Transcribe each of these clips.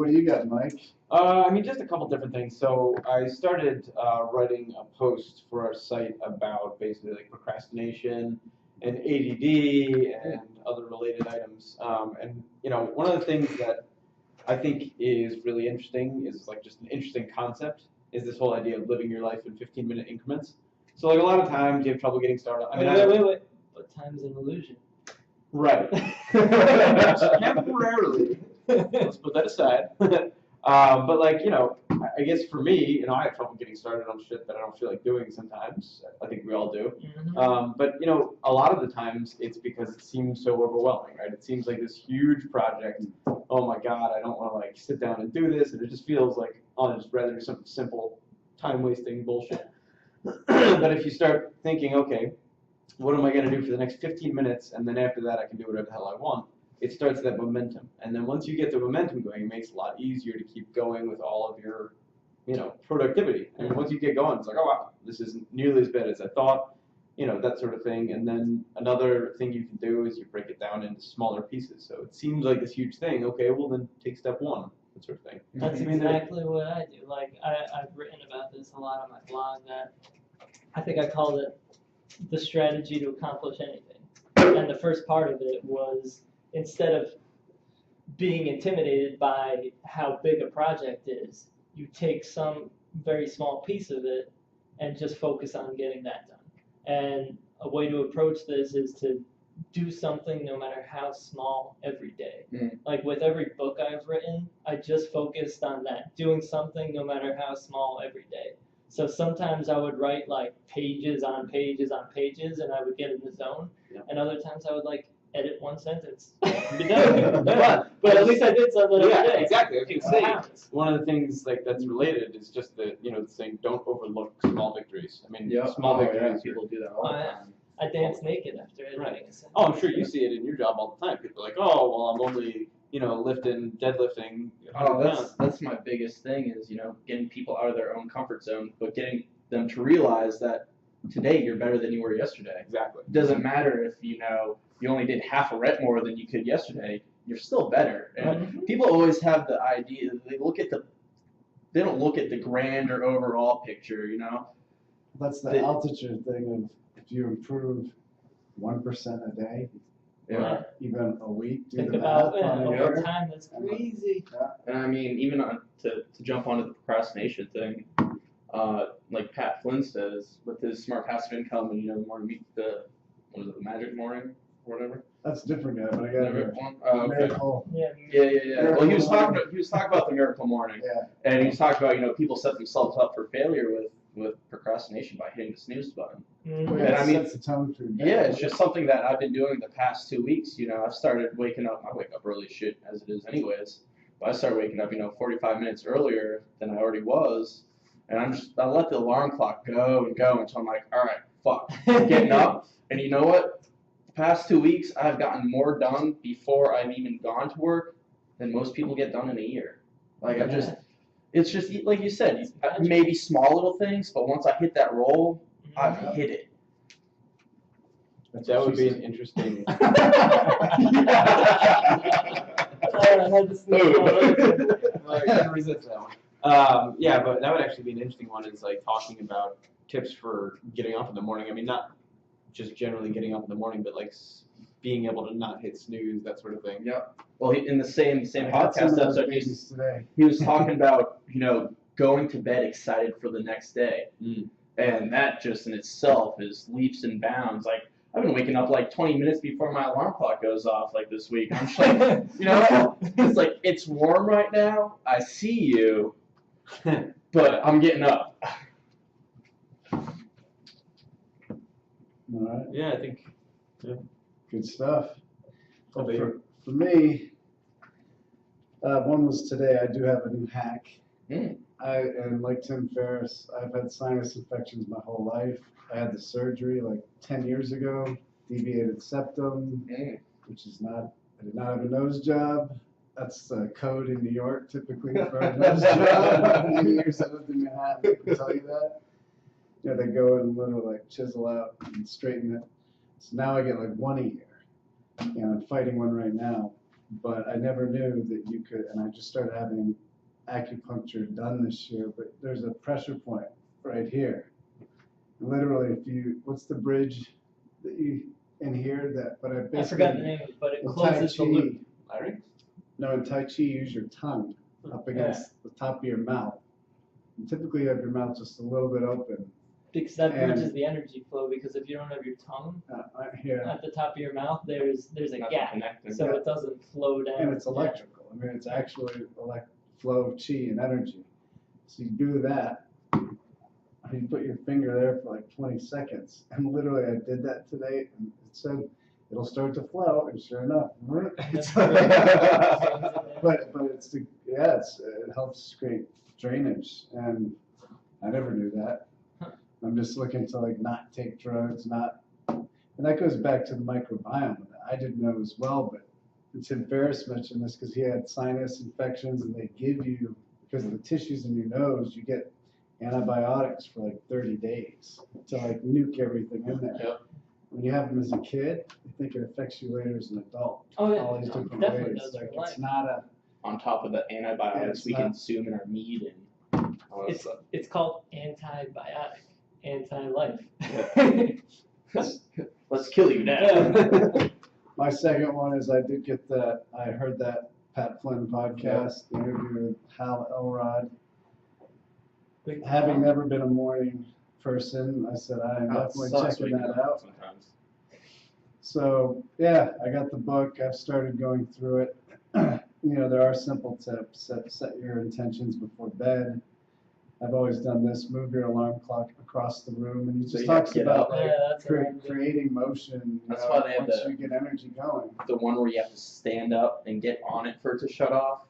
what do you got, Mike? I mean, just a couple different things. So I started writing a post for our site about basically like procrastination and ADD and other related items. And you know, one of the things that I think is really interesting is like just an interesting concept is this whole idea of living your life in 15-minute increments. So like a lot of times you have trouble getting started. I mean, wait. But time's an illusion. Right. Temporarily. Let's put that aside. But like, you know, I guess for me, you know, I have trouble getting started on shit that I don't feel like doing sometimes. I think we all do. Mm-hmm. But, you know, a lot of the times it's because it seems so overwhelming, right? It seems like this huge project. Oh my God, I don't want to like sit down and do this. And it just feels like, oh, I'd just rather do something simple, time-wasting bullshit. But if you start thinking, okay, what am I going to do for the next 15 minutes? And then after that, I can do whatever the hell I want. It starts that momentum. And then once you get the momentum going, it makes it a lot easier to keep going with all of your, you know, productivity. And once you get going, it's like, oh, wow, this isn't nearly as bad as I thought, you know, that sort of thing. And then another thing you can do is you break it down into smaller pieces. So it seems like this huge thing. Okay, well, then take step one, that sort of thing. That's exactly what I do. Like, I've written about this a lot on my blog that I think I called it the strategy to accomplish anything. And the first part of it was, instead of being intimidated by how big a project is, you take some very small piece of it and just focus on getting that done. And a way to approach this is to do something no matter how small every day. Like with every book I've written, I just focused on that, doing something no matter how small every day. So sometimes I would write like pages on pages on pages and I would get in the zone. Yeah. And other times I would like edit one sentence and be done. But at least I did something every day. Exactly. I was going to say, one of the things like that's related is just the, you know, the saying, don't overlook small victories. I mean, small victories, people do that all the time. I dance naked after editing a sentence. Oh, I'm sure you see it in your job all the time. People are like, oh, well, I'm only, you know, deadlifting. Oh, that's my biggest thing is, you know, getting people out of their own comfort zone, but getting them to realize that today you're better than you were yesterday. Exactly. It doesn't matter if, you know, you only did half a rep more than you could yesterday. You're still better. And people always have the idea, they don't look at the grand or overall picture, you know. That's the altitude thing of if you improve 1% a day, or even a week, do Think the about math on a over year. time, that's crazy. And I mean, even to jump onto the procrastination thing, like Pat Flynn says, with his smart passive income and, you know, the morning, the magic morning or whatever. That's a different guy, but I got it. Miracle. Yeah. Well, he was talking about the miracle morning. Yeah. And he was talking about, you know, people set themselves up for failure with procrastination by hitting the snooze button. And I mean, sets the tone for it's just something that I've been doing the past 2 weeks. You know, I've started waking up. I wake up early as shit as it is anyways. But I started waking up, you know, 45 minutes earlier than I already was. And I let the alarm clock go until I'm like, all right, fuck, I'm getting up. And you know what? The past 2 weeks, I've gotten more done before I've even gone to work than most people get done in a year. Like, it's just, like you said, maybe small little things, but once I hit that roll, I've hit it. That would be an interesting. I had to sneak I couldn't resist that one. Yeah, but that would actually be an interesting one. Is like talking about tips for getting up in the morning. I mean, not just generally getting up in the morning, but like being able to not hit snooze, that sort of thing. Yeah. Well, in the same podcast episode, he was talking about, you know, going to bed excited for the next day, and that just in itself is leaps and bounds. Like, I've been waking up like 20 minutes before my alarm clock goes off like this week. I'm just like, you know, it's like, it's warm right now. I see you, but I'm getting up. All right. Yeah, I think. Yeah. Good stuff. Well, for me, one was today. I do have a new hack. And like Tim Ferriss, I've had sinus infections my whole life. I had the surgery like 10 years ago, deviated septum, which is not, I did not have a nose job. That's code in New York typically for a nose job. For years I lived in Manhattan, I can tell you that. You know, they go and literally like chisel out and straighten it. So now I get like one a year. And I'm fighting one right now. but I never knew that you could, and I just started having acupuncture done this year, but there's a pressure point right here. Literally, what's the bridge that you in here but I basically. I forgot the name of it, but it in closes the loop. Larry? No, in Tai Chi, you use your tongue up against the top of your mouth. And typically, you have your mouth just a little bit open. Because that bridges the energy flow, because if you don't have your tongue Here. at the top of your mouth, there's a gap, connected. so it doesn't flow down. And it's electrical. I mean, it's actually flow of chi and energy. So you do that, and you put your finger there for like 20 seconds. And literally, I did that today, and it said it'll start to flow, and sure enough, but it helps create drainage, and I never knew that. I'm just looking to like not take drugs, and that goes back to the microbiome. I didn't know as well, but Tim Ferriss mentioned this because he had sinus infections, and they give you, because of the tissues in your nose, you get antibiotics for like 30 days to like nuke everything in there. Yep. When you have them as a kid, you think it affects you later as an adult. Oh yeah, All these different definitely ways. does. Like Like, it's not a. On top of the antibiotics we not- consume in our meat and all that it's stuff. it's called antibiotic, anti-life. Let's kill you now. My second one is I heard that Pat Flynn podcast, the interview with Hal Elrod. Having never been a morning person, I said I am definitely checking that out. Sometimes. So yeah, I got the book. I've started going through it. There are simple tips. Set your intentions before bed. I've always done this. Move your alarm clock across the room, and he So just you have talks to get about up. like that's what I'm doing. creating motion. That's why they have once the- you get energy going. The one where you have to stand up and get on it for it to shut off.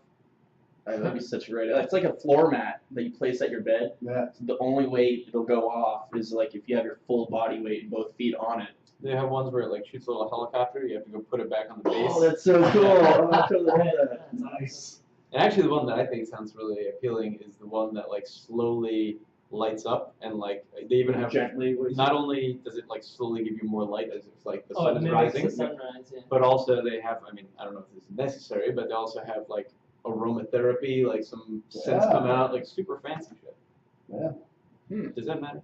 That'd be such a great. It's like a floor mat that you place at your bed. Yeah. The only way it'll go off is like if you have your full body weight and both feet on it. They have ones where it like shoots a little helicopter. You have to go put it back on the base. Oh, that's so cool! I'm totally love that. Nice. And actually, the one that I think sounds really appealing is the one that like slowly lights up, and like they even have Gently. not only does it like slowly give you more light as if like the Oh, sun it is mimics rising, the sunrise. Yeah. but also they have, I mean, I don't know if this is necessary, but they also have like aromatherapy, like some scents come out, like super fancy shit. Yeah. Does that matter?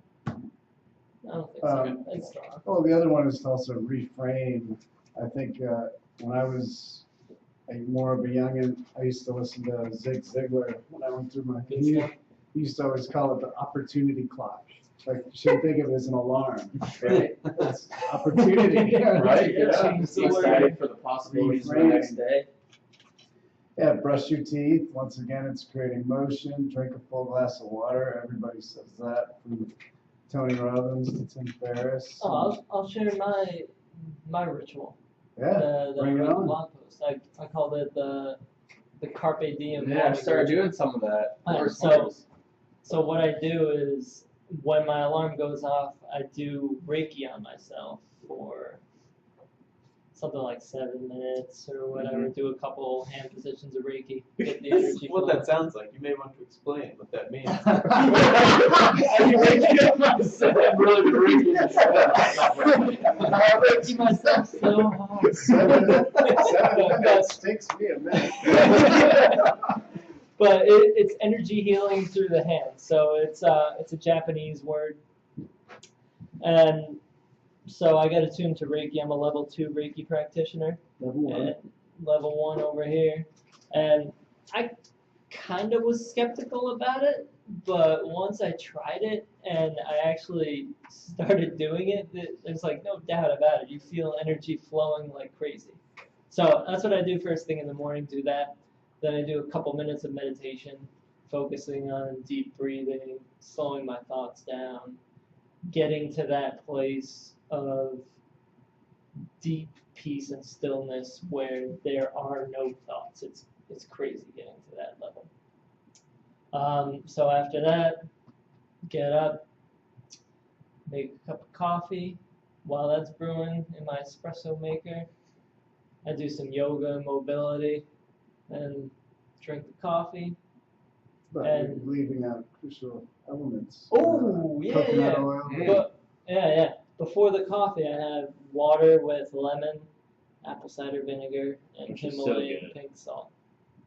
I don't think so. It's strong. Oh, the other one is to also reframe. I think when I was more of a youngin', I used to listen to Zig Ziglar when I went through my. Good He stuff. used to always call it the opportunity clock. Like you should think of it as an alarm, right? It's opportunity, Right? Yeah. Change the word. Excited for the possibilities of the next day. Yeah, brush your teeth. Once again, it's creating motion. Drink a full glass of water. Everybody says that, from Tony Robbins to Tim Ferriss. Oh, I'll share my ritual. Yeah, The bring it on. blog post. I called it the Carpe Diem. Yeah, I morning started ritual. doing some of that. Alright, So what I do is when my alarm goes off, I do Reiki on myself for something like 7 minutes or whatever. Do a couple hand positions of Reiki. Get the That's energy what flowing. that sounds like. You may want to explain what that means. I'm really been I Reiki myself so hard. 7 minutes takes me a minute. But it's energy healing through the hands. So it's a Japanese word. And so I got attuned to Reiki. I'm a level 2 Reiki practitioner. And level 1 over here. And I kind of was skeptical about it, but once I tried it and I actually started doing it, there's like no doubt about it. You feel energy flowing like crazy. So that's what I do first thing in the morning, do that. Then I do a couple minutes of meditation, focusing on deep breathing, slowing my thoughts down, getting to that place of deep peace and stillness where there are no thoughts. It's crazy getting to that level. So after that, get up, make a cup of coffee. While that's brewing in my espresso maker, I do some yoga and mobility, and drink the coffee. But And- leaving out crucial elements. Oh, Coconut oil. But, yeah. Before the coffee, I have water with lemon, apple cider vinegar, and Which is so Himalayan good. pink salt.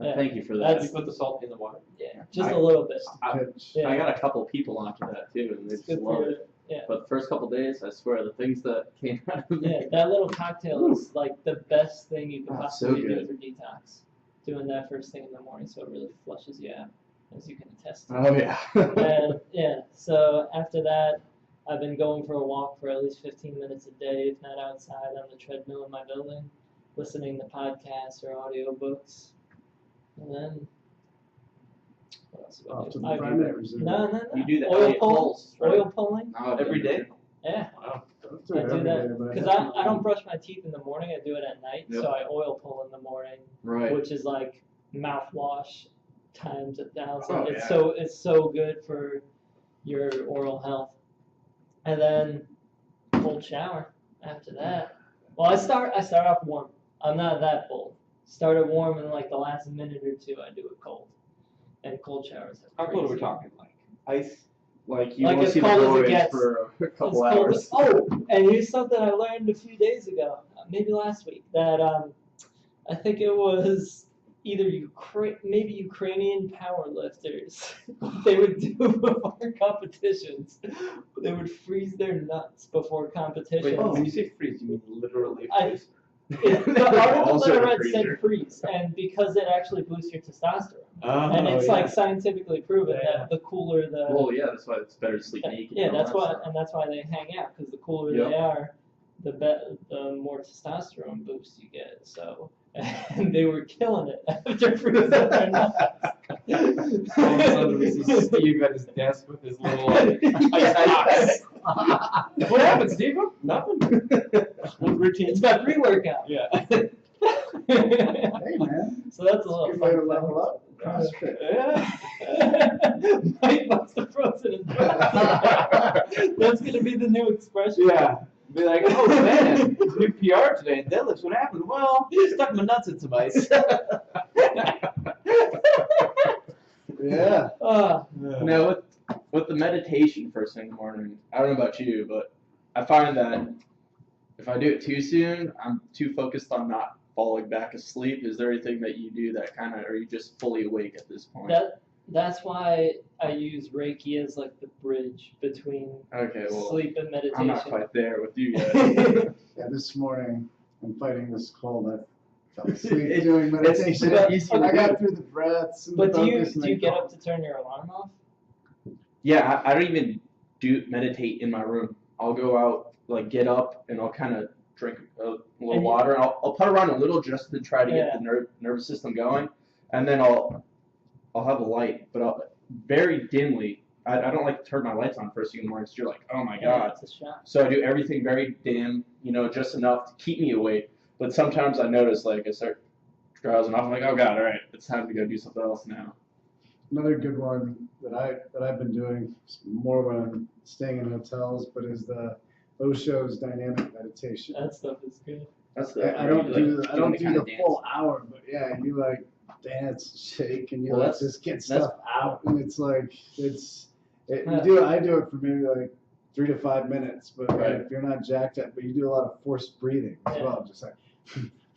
Thank you for that. That's- You put the salt in the water. Yeah, just a little bit. Pitch. Yeah. I got a couple people onto that too, and they It's just good love for it. yeah. But the first couple days, I swear, the things that came out of Yeah, me. that little cocktail is like the best thing you can Oh, so possibly do good. for detox. Doing that first thing in the morning, so it really flushes you out, as you can attest to. Oh yeah. And yeah, so after that, I've been going for a walk for at least 15 minutes a day, if not outside on the treadmill in my building, listening to podcasts or audiobooks. And then, what else do I Off do? to the I- primary reserve. No. You do the oil Elliot pulling. pulse, right? Oil pulling. No, Every day? Yeah. Wow. Don't I it do every that day, but because definitely- I don't brush my teeth in the morning. I do it at night, Yep. so I oil pull in the morning, Right. which is like mouthwash times 1,000. Oh, it's yeah. so good for your oral health. And then cold shower after that. Well, I start off warm. I'm not that bold. Started warm, and like the last minute or two, I do it cold. And cold showers. How cold are we talking? Like ice? Like you Like won't as see the cold as it boys gets. for a It's couple cold hours. as- oh, and here's something I learned a few days ago, maybe last week, that I think it was either maybe Ukrainian power-lifters. They would do before competitions. They would freeze their nuts before competitions. Wait, when you say freeze, you mean literally I- freeze? The article Also that I a read freezer. said freeze, and because it actually boosts your testosterone. Oh, And it's yeah. like scientifically proven Yeah. that the cooler the Well, yeah, that's why it's better to sleep naked. yeah, and all that's that why, stuff. and that's why they hang out, because the cooler Yep. they are, the more testosterone boost you get. So, and they were killing it after freezing their nuts. All of a sudden we see Steve at his desk with his little ice box. What happened, Steve? Nothing. Routine. It's my pre-workout. Yeah. Hey man, So that's a little good way to fun level up. CrossFit. Yeah. Mike must have frozen his nuts. That's gonna be the new expression. Yeah. Be like, oh man, new PR today in deadlifts. What happened? Well, stuck my nuts in some ice. Yeah. Now, with the meditation first thing in the morning, I don't know about you, but I find that if I do it too soon, I'm too focused on not falling back asleep. Is there anything that you do that kind of, are you just fully awake at this point? That's why I use Reiki as like the bridge between Okay, well, sleep and meditation. I'm not quite there with you yet. Yeah, this morning, I'm fighting this cold. I fell asleep It- doing it's meditation. so easy to I got do. through the breaths and But the do focus. and you then get calm. up to turn your alarm off? Yeah, I don't even meditate in my room. I'll go out, like get up, and I'll kind of drink a little And you- water. I'll put around a little just to try to get Yeah. the nervous system going, and then I'll have a light, but very dimly. I don't like to turn my lights on first thing in the morning, so you're like, oh my god. It's a shot. So I do everything very dim, just enough to keep me awake. But sometimes I notice, like, I start drowsing off. I'm like, oh god, all right, it's time to go do something else now. Another good one that I've been doing more when I'm staying in hotels, but is the Osho's dynamic meditation. That stuff is good. That's the. I don't do the kind of full hour, but yeah, you like dance, shake, and you Well, like that's- just get that's- stuff out, and it's like Yeah. I do it for maybe like 3 to 5 minutes, but Right. if you're not jacked up, but you do a lot of forced breathing as Yeah. well, just like,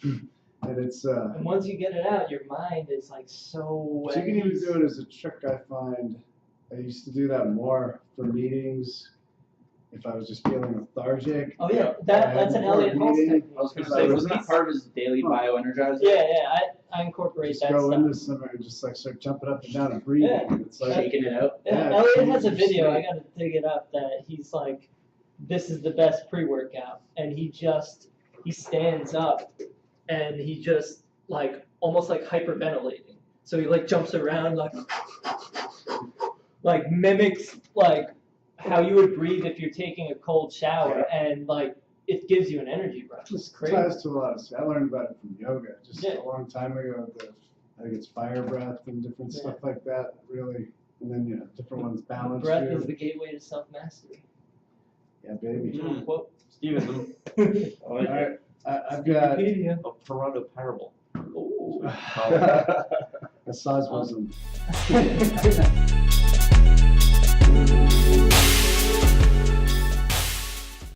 and it's And once you get it out, your mind is like so. so you can even do it as a trick. I find I used to do that more for meetings. If I was just feeling lethargic. Oh yeah, I that's had an more Elliot Hulse meeting. technique. I was gonna Because say, I wasn't that part of his daily bioenergizer? Yeah, I incorporate Just that go stuff. into somewhere and just like start jumping up and down and breathing. Yeah. And it's like Shaking it out. Yeah, Yeah, Elliot has a change your video. I state. gotta dig it up. That he's like, this is the best pre-workout, and he stands up, and he just like almost like hyperventilating. So he like jumps around like mimics like how you would breathe if you're taking a cold shower, and like it gives you an energy rush. It's just crazy. ties to a lot of stuff. I learned about it from yoga just Yeah. a long time ago. I think it's fire breath and different stuff like that. Really, and then different ones balance Breath you. is the gateway to self-mastery. Yeah, baby. Mm. Quote. Stevenson, All right, I've got Wikipedia. a Toronto parable. Ooh. massage wasm.